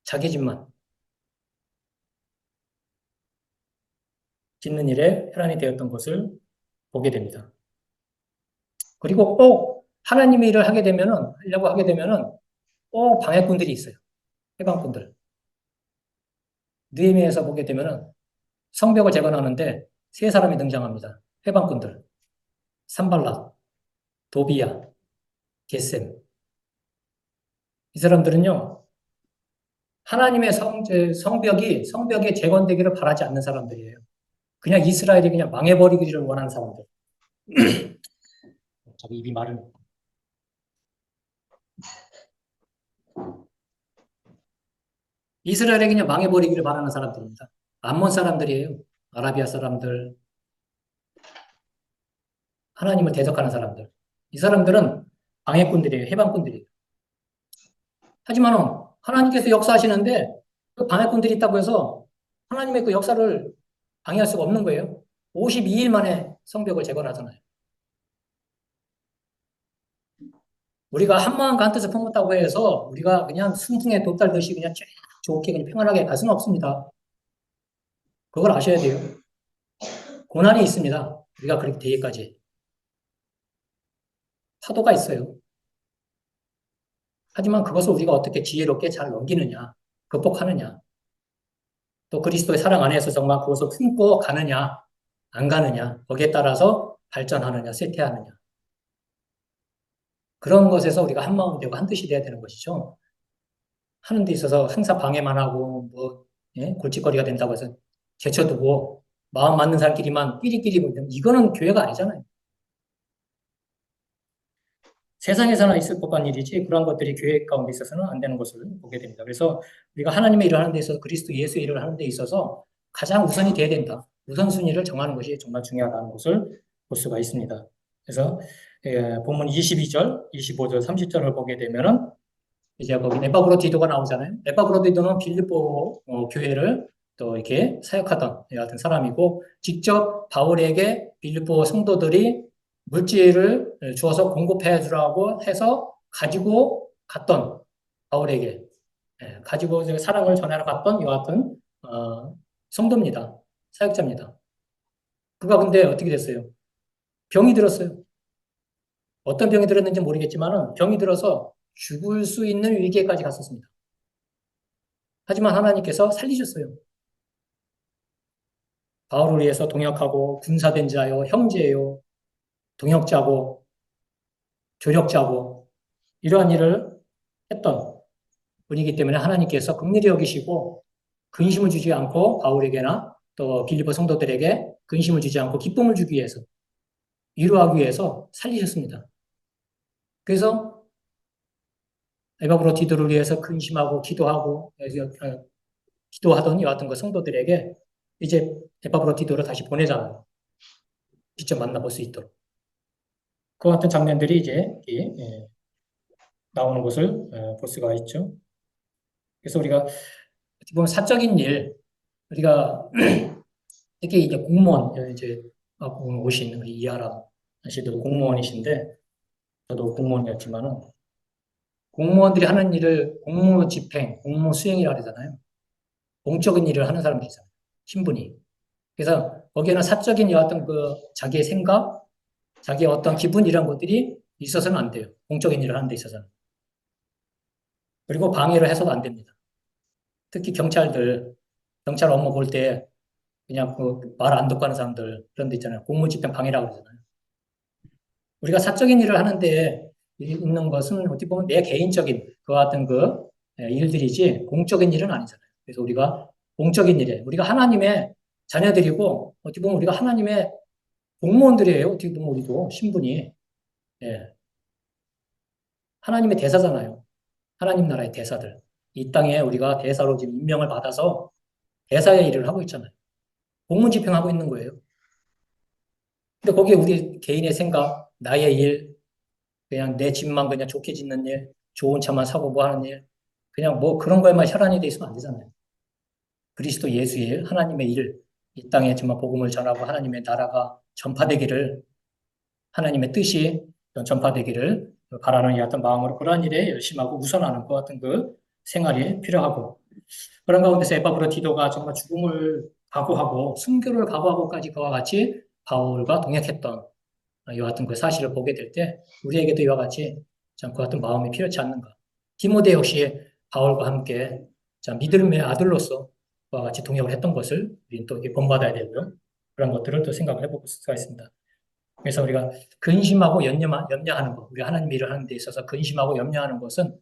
자기 집만 짓는 일에 혈안이 되었던 것을 보게 됩니다. 그리고 꼭 하나님의 일을 하려고 하게 되면은 꼭 방해꾼들이 있어요. 해방꾼들. 느헤미야에서 보게 되면은 성벽을 재건하는데 세 사람이 등장합니다. 해방꾼들. 산발락, 도비야, 게셈. 이 사람들은요, 하나님의 성벽이 재건되기를 바라지 않는 사람들이에요. 그냥 이스라엘이 그냥 망해버리기를 원하는 사람들. 자기 입이 마른. 이스라엘이 그냥 망해버리기를 바라는 사람들입니다. 암몬 사람들이에요. 아라비아 사람들. 하나님을 대적하는 사람들. 이 사람들은 방해꾼들이에요. 해방꾼들이에요. 하지만 하나님께서 역사하시는데 그 방해꾼들이 있다고 해서 하나님의 그 역사를 방해할 수가 없는 거예요. 52일 만에 성벽을 재건하잖아요. 우리가 한마음 한뜻을 품었다고 해서 우리가 그냥 순풍에 돛달듯이 그냥 쫙 좋게 그냥 평안하게 갈 수는 없습니다. 그걸 아셔야 돼요. 고난이 있습니다. 우리가 그렇게 되기까지. 파도가 있어요. 하지만 그것을 우리가 어떻게 지혜롭게 잘 넘기느냐, 극복하느냐, 또 그리스도의 사랑 안에서 정말 그것을 품고 가느냐, 안 가느냐, 거기에 따라서 발전하느냐, 쇠퇴하느냐. 그런 것에서 우리가 한마음이 되고 한뜻이 돼야 되는 것이죠. 하는 데 있어서 항상 방해만 하고, 뭐, 예? 골칫거리가 된다고 해서 제쳐두고, 마음 맞는 사람끼리만 끼리끼리, 이거는 교회가 아니잖아요. 세상에서나 있을 법한 일이지 그런 것들이 교회 가운데 있어서는 안 되는 것을 보게 됩니다. 그래서 우리가 하나님의 일을 하는 데 있어서 그리스도 예수의 일을 하는 데 있어서 가장 우선이 돼야 된다. 우선순위를 정하는 것이 정말 중요하다는 것을 볼 수가 있습니다. 그래서 본문 22절, 25절, 30절을 보게 되면은 이제 거기 에바브로디도가 나오잖아요. 에바브로디도는 빌립보 교회를 또 이렇게 사역하던 같은 사람이고 직접 바울에게 빌립보 성도들이 물질을 주어서 공급해 주라고 해서 가지고 갔던 바울에게 가지고 사랑을 전하러 갔던 이와 같은 성도입니다. 사역자입니다. 그가 근데 어떻게 됐어요? 병이 들었어요. 어떤 병이 들었는지 모르겠지만은 병이 들어서 죽을 수 있는 위기에까지 갔었습니다. 하지만 하나님께서 살리셨어요. 바울을 위해서 동역하고 군사된 자요, 형제요, 동역자고 조력자고 이러한 일을 했던 분이기 때문에 하나님께서 긍휼히 여기시고 근심을 주지 않고 바울에게나 또 빌립보 성도들에게 근심을 주지 않고 기쁨을 주기 위해서 위로하기 위해서 살리셨습니다. 그래서 에바브로디도를 위해서 근심하고 기도하고 기도하던 이와 같은 그 성도들에게 이제 에바브로디도를 다시 보내잖아요. 직접 만나볼 수 있도록. 그 같은 장면들이 이제 나오는 것을 볼 수가 있죠. 그래서 우리가 어떻게 보면 사적인 일, 우리가 특히 이제 공무원 이제 오신 우리 이하라 씨도 공무원이신데 저도 공무원이었지만은 공무원들이 하는 일을 공무 집행, 공무 수행이라고 하잖아요. 공적인 일을 하는 사람들이잖아요. 신분이. 그래서 거기에는 사적인 어떤 그 자기의 생각, 자기의 어떤 기분 이런 것들이 있어서는 안 돼요. 공적인 일을 하는 데 있어서는. 그리고 방해를 해서도 안 됩니다. 특히 경찰 업무 볼 때 그냥 그 말 안 듣고 하는 사람들 그런 데 있잖아요. 공무집행 방해라고 그러잖아요. 우리가 사적인 일을 하는데 있는 것은 어떻게 보면 내 개인적인 그와 같은 그 일들이지 공적인 일은 아니잖아요. 그래서 우리가 공적인 일에 우리가 하나님의 자녀들이고 어떻게 보면 우리가 하나님의 공무원들이에요. 어떻게 보면 우리도 신분이 예. 하나님의 대사잖아요. 하나님 나라의 대사들. 이 땅에 우리가 대사로 지금 임명을 받아서 대사의 일을 하고 있잖아요. 공무 집행하고 있는 거예요. 근데 거기에 우리 개인의 생각, 나의 일, 그냥 내 집만 그냥 좋게 짓는 일, 좋은 차만 사고 뭐 하는 일, 그냥 뭐 그런 거에만 혈안이 돼 있으면 안 되잖아요. 그리스도 예수의 일, 하나님의 일, 이 땅에 정말 복음을 전하고 하나님의 나라가 전파되기를, 하나님의 뜻이 전파되기를 바라는 이 같은 마음으로 그러한 일에 열심히 하고 우선하는 것 같은 그 생활이 필요하고, 그런 가운데서 에바브로디도가 정말 죽음을 각오하고 순교를 각오하고까지 그와 같이 바울과 동역했던 이와 같은 그 사실을 보게 될 때 우리에게도 이와 같이 참 그 같은 마음이 필요치 않는가. 디모데 역시 바울과 함께 참 믿음의 아들로서 그와 같이 동역을 했던 것을 우리는 또 본받아야 되고요. 그런 것들을 또 생각을 해볼 수가 있습니다. 그래서 우리가 근심하고 염려하는 것, 우리 하나님 일을 하는 데 있어서 근심하고 염려하는 것은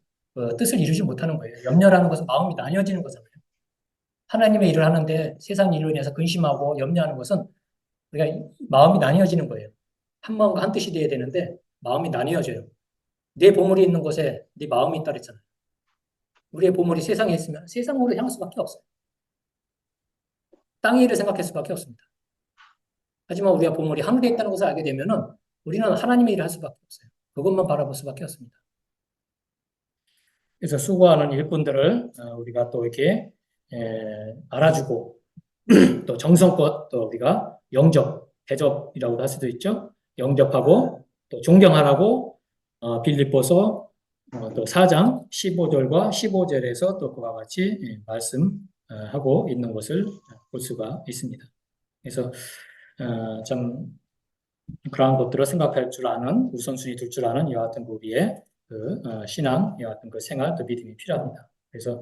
뜻을 이루지 못하는 거예요. 염려라는 것은 마음이 나뉘어지는 거잖아요. 하나님의 일을 하는데 세상 일로 인해서 근심하고 염려하는 것은 우리가 마음이 나뉘어지는 거예요. 한 마음과 한 뜻이 돼야 되는데 마음이 나뉘어져요. 내 보물이 있는 곳에 네 마음이 있다 그랬잖아요. 우리의 보물이 세상에 있으면 세상으로 향할 수밖에 없어요. 땅의 일을 생각할 수밖에 없습니다. 하지만 우리가 보물이 하늘에 있다는 것을 알게 되면은 우리는 하나님의 일을 할 수밖에 없어요. 그것만 바라볼 수밖에 없습니다. 그래서 수고하는 일꾼들을 우리가 또 이렇게 알아주고 또 정성껏 또 우리가 영접, 대접이라고도 할 수도 있죠. 영접하고 또 존경하라고 빌립보서 또 4장 15절과 15절에서 또 그와 같이 말씀하고 있는 것을 볼 수가 있습니다. 그래서 참 그러한 것들을 생각할 줄 아는 우선순위 둘 줄 아는 이와 같은 우리의 그 신앙, 이와 같은 그 생활, 또 믿음이 필요합니다. 그래서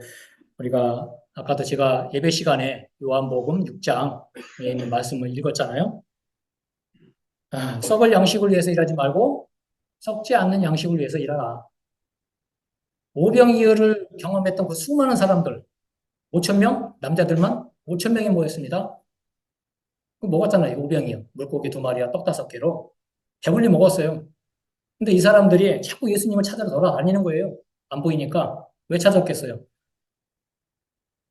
우리가 아까도 제가 예배 시간에 요한복음 6장에 있는 말씀을 읽었잖아요. 썩을 양식을 위해서 일하지 말고 썩지 않는 양식을 위해서 일하라. 오병이어를 경험했던 그 수많은 사람들, 5천 명 남자들만 5천 명이 모였습니다. 그 먹었잖아요. 오병이어. 물고기 2마리와 떡 5개로 배불리 먹었어요. 근데 이 사람들이 자꾸 예수님을 찾으러 돌아다니는 거예요. 안 보이니까. 왜 찾았겠어요?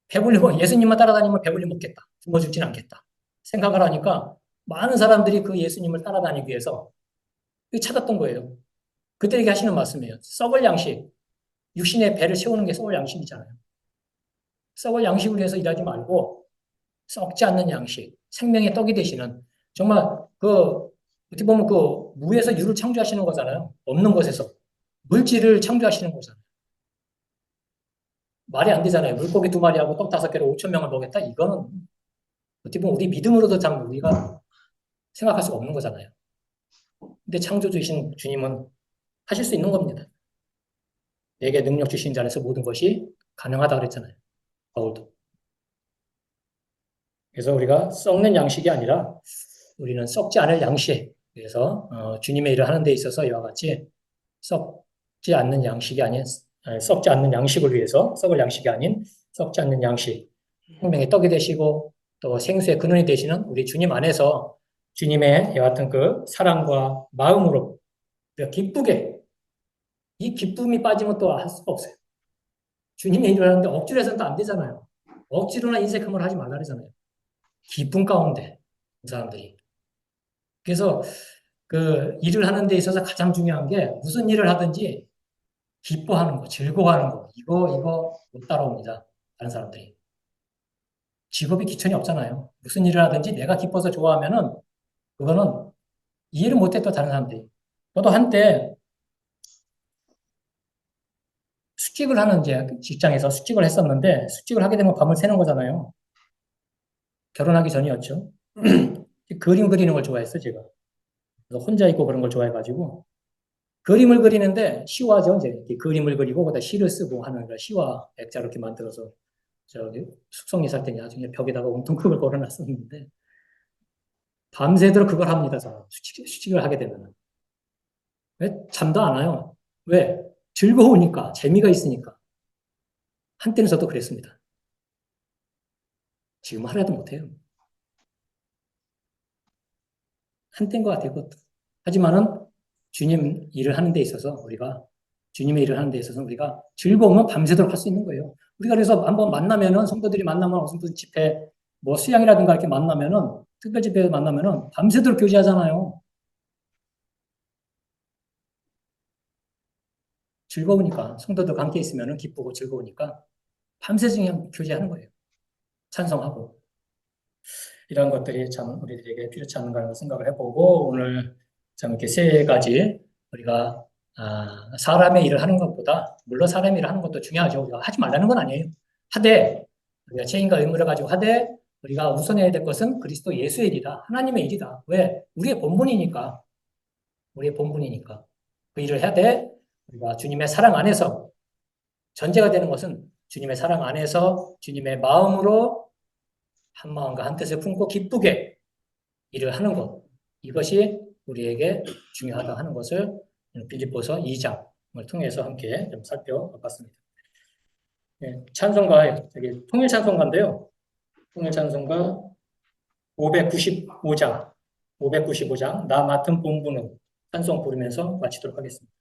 배불리 먹, 예수님만 따라다니면 배불리 먹겠다. 굶어 죽진 않겠다. 생각을 하니까 많은 사람들이 그 예수님을 따라다니기 위해서 찾았던 거예요. 그들에게 하시는 말씀이에요. 썩을 양식. 육신의 배를 채우는 게 썩을 양식이잖아요. 썩을 양식을 위해서 일하지 말고 썩지 않는 양식, 생명의 떡이 되시는 정말 어떻게 보면 그 무에서 유를 창조하시는 거잖아요. 없는 것에서 물질을 창조하시는 거잖아요. 말이 안 되잖아요. 물고기 2마리하고 떡 5개로 5천 명을 먹였다. 이거는 어떻게 보면 우리 믿음으로도 참 우리가 생각할 수가 없는 거잖아요. 근데 창조주이신 주님은 하실 수 있는 겁니다. 내게 능력 주신 자에서 모든 것이 가능하다 그랬잖아요. 바울도. 그래서 우리가 썩는 양식이 아니라 우리는 썩지 않을 양식. 그래서 주님의 일을 하는 데 있어서 이와 같이 썩지 않는 양식이 아닌 썩지 않는 양식을 위해서 썩을 양식이 아닌 썩지 않는 양식. 생명의 떡이 되시고 또 생수의 근원이 되시는 우리 주님 안에서 주님의 이와 같은 그 사랑과 마음으로 기쁘게 이 기쁨이 빠지면 또 할 수가 없어요. 주님의 일을 하는데 억지로 해서는 또 안 되잖아요. 억지로나 인색함을 하지 말라 그러잖아요. 기쁨 가운데 그 사람들이. 그래서 그 일을 하는 데 있어서 가장 중요한 게 무슨 일을 하든지 기뻐하는 거, 즐거워하는 거. 이거 못 따라옵니다. 다른 사람들이. 직업이 기천이 없잖아요. 무슨 일을 하든지 내가 기뻐서 좋아하면은 그거는 이해를 못했던 다른 사람들이. 저도 한때 수직을 하는 이제 직장에서 수직을 했었는데 수직을 하게 되면 밤을 새는 거잖아요. 결혼하기 전이었죠. 그림 그리는 걸 좋아했어요, 제가. 그래서 혼자 있고 그런 걸 좋아해가지고 그림을 그리는데 시화죠. 이제 그림을 그리고 거기다 시를 쓰고 하는 걸 시화 액자 이렇게 만들어서 저기 숙성리 살 때 나중에 벽에다가 온통크을 걸어놨었는데 밤새도록 그걸 합니다. 저는 수직을 하게 되면 왜 잠도 안 와요? 왜? 즐거우니까 재미가 있으니까. 한때는 저도 그랬습니다. 지금 하나도 못해요. 한때인 것 같아요. 그것도. 하지만은 주님 일을 하는 데 있어서 우리가 주님의 일을 하는 데 있어서 우리가 즐거우면 밤새도록 할 수 있는 거예요. 우리가 그래서 한번 만나면은 성도들이 만나면 무슨 집회 뭐 수양이라든가 이렇게 만나면은 특별 집회에서 만나면은 밤새도록 교제하잖아요. 즐거우니까 성도들과 함께 있으면은 기쁘고 즐거우니까 밤새 그냥 교제하는 거예요. 찬성하고 이런 것들이 참 우리들에게 필요치 않은가 생각을 해보고 오늘 참 이렇게 3가지 우리가 사람의 일을 하는 것보다 물론 사람의 일을 하는 것도 중요하죠. 우리가 하지 말라는 건 아니에요. 하되 우리가 책임과 의무를 가지고 하되 우리가 우선해야 될 것은 그리스도 예수의 일이다. 하나님의 일이다. 왜? 우리의 본분이니까. 우리의 본분이니까. 그 일을 해야 돼. 우리가 주님의 사랑 안에서 전제가 되는 것은 주님의 사랑 안에서 주님의 마음으로 한 마음과 한 뜻을 품고 기쁘게 일을 하는 것. 이것이 우리에게 중요하다 하는 것을 빌립보서 2장을 통해서 함께 좀 살펴봤습니다. 네, 찬송가, 여기 통일 찬송가인데요. 통일 찬송가 595장, 나 맡은 본분은 찬송 부르면서 마치도록 하겠습니다.